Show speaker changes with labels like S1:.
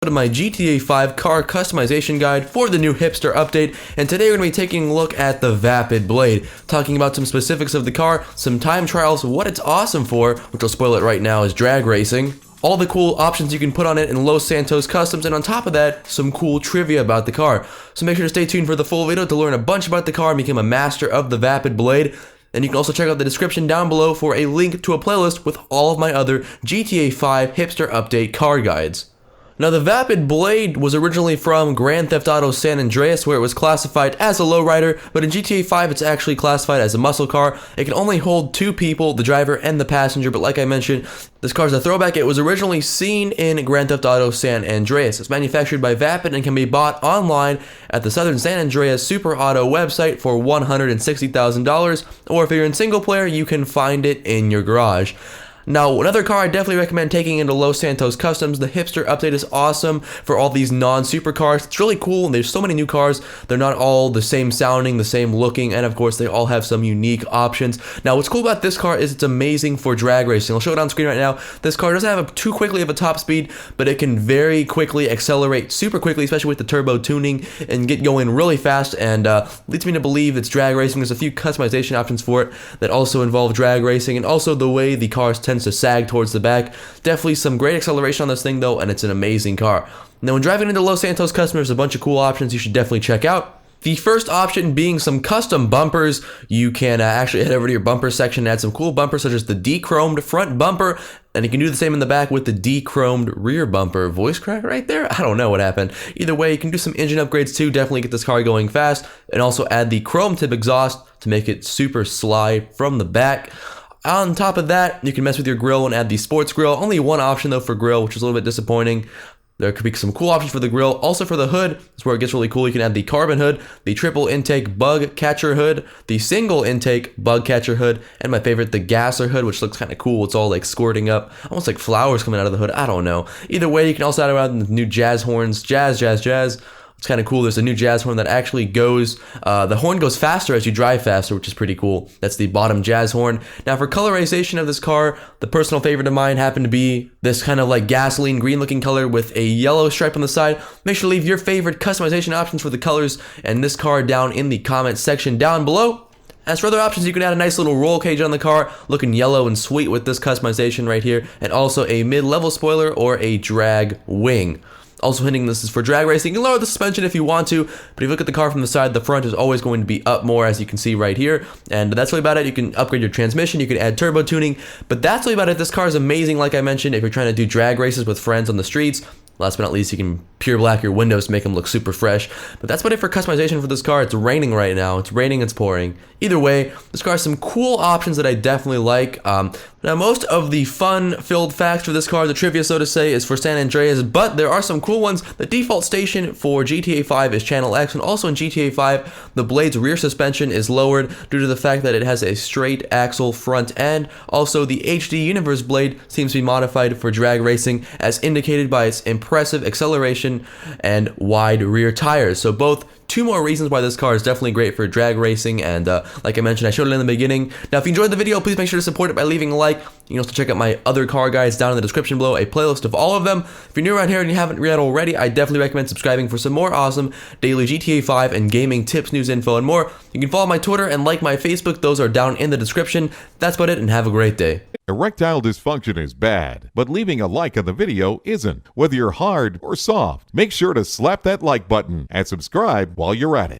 S1: To my GTA 5 car customization guide for the new Hipster update, and today we're going to be taking a look at the Vapid blade, talking about some specifics of the car, some time trials, what it's awesome for, which I'll spoil it right now, is drag racing, all the cool options you can put on it in Los Santos Customs, and on top of that, some cool trivia about the car. So make sure to stay tuned for the full video to learn a bunch about the car and become a master of the Vapid blade. And you can also check out the description down below for a link to a playlist with all of my other GTA 5 Hipster update car guides. Now, the Vapid blade was originally from Grand Theft Auto San Andreas, where it was classified as a lowrider, but in GTA 5 it's actually classified as a muscle car. It can only hold two people, the driver and the passenger, but like I mentioned, this car is a throwback. It was originally seen in Grand Theft Auto San Andreas. It's manufactured by Vapid and can be bought online at the Southern San Andreas Super Auto website for $160,000, or if you're in single player, you can find it in your garage. Now, another car I definitely recommend taking into Los Santos Customs. The Hipster update is awesome for all these non-supercars. It's really cool, and there's so many new cars. They're not all the same sounding, the same looking, and of course, they all have some unique options. Now, what's cool about this car is it's amazing for drag racing. I'll show it on screen right now. This car doesn't have too quickly of a top speed, but it can very quickly accelerate super quickly, especially with the turbo tuning, and get going really fast, and leads me to believe it's drag racing. There's a few customization options for it that also involve drag racing, and also the way the cars tend to sag towards the back. Definitely some great acceleration on this thing though, and it's an amazing car. Now, when driving into Los Santos Customs, there's a bunch of cool options you should definitely check out. The first option being some custom bumpers. You can actually head over to your bumper section and add some cool bumpers such as the de-chromed front bumper, and you can do the same in the back with the de-chromed rear bumper. Voice crack right there? I don't know what happened. Either way, you can do some engine upgrades too, definitely get this car going fast, and also add the chrome tip exhaust to make it super slide from the back. On top of that, you can mess with your grill and add the sports grill. Only one option though for grill, which is a little bit disappointing. There could be some cool options for the grill. Also for the hood, that's where it gets really cool. You can add the carbon hood, the triple intake bug catcher hood, the single intake bug catcher hood, and my favorite, the gasser hood, which looks kind of cool. It's all like squirting up, almost like flowers coming out of the hood. I don't know. Either way, you can also add around the new jazz horns. Jazz. It's kind of cool. There's a new jazz horn that actually goes, the horn goes faster as you drive faster, which is pretty cool. That's the bottom jazz horn. Now, for colorization of this car, the personal favorite of mine happened to be this kind of like gasoline green looking color with a yellow stripe on the side. Make sure to leave your favorite customization options for the colors and this car down in the comment section down below. As for other options, you can add a nice little roll cage on the car, looking yellow and sweet with this customization right here, and also a mid-level spoiler or a drag wing. Also hinting this is for drag racing. You can lower the suspension if you want to, but if you look at the car from the side, the front is always going to be up more, as you can see right here. And that's really about it. You can upgrade your transmission, you can add turbo tuning, but that's really about it. This car is amazing, like I mentioned, if you're trying to do drag races with friends on the streets. Last but not least, you can pure black your windows to make them look super fresh. But that's about it for customization for this car. It's raining right now. It's raining, it's pouring. Either way, this car has some cool options that I definitely like. Now, most of the fun-filled facts for this car, the trivia, so to say, is for San Andreas, but there are some cool ones. The default station for GTA 5 is Channel X, and also in GTA 5, the blade's rear suspension is lowered due to the fact that it has a straight axle front end. Also, the HD Universe blade seems to be modified for drag racing, as indicated by its impressive acceleration and wide rear tires. So both two more reasons why this car is definitely great for drag racing, and like I mentioned, I showed it in the beginning. Now, if you enjoyed the video, please make sure to support it by leaving a like. You can also check out my other car guides down in the description below, a playlist of all of them. If you're new around here and you haven't yet already, I definitely recommend subscribing for some more awesome daily GTA 5 and gaming tips, news, info, and more. You can follow my Twitter and like my Facebook. Those are down in the description. That's about it, and have a great day.
S2: Erectile dysfunction is bad, but leaving a like on the video isn't. Whether you're hard or soft, make sure to slap that like button and subscribe while you're at it.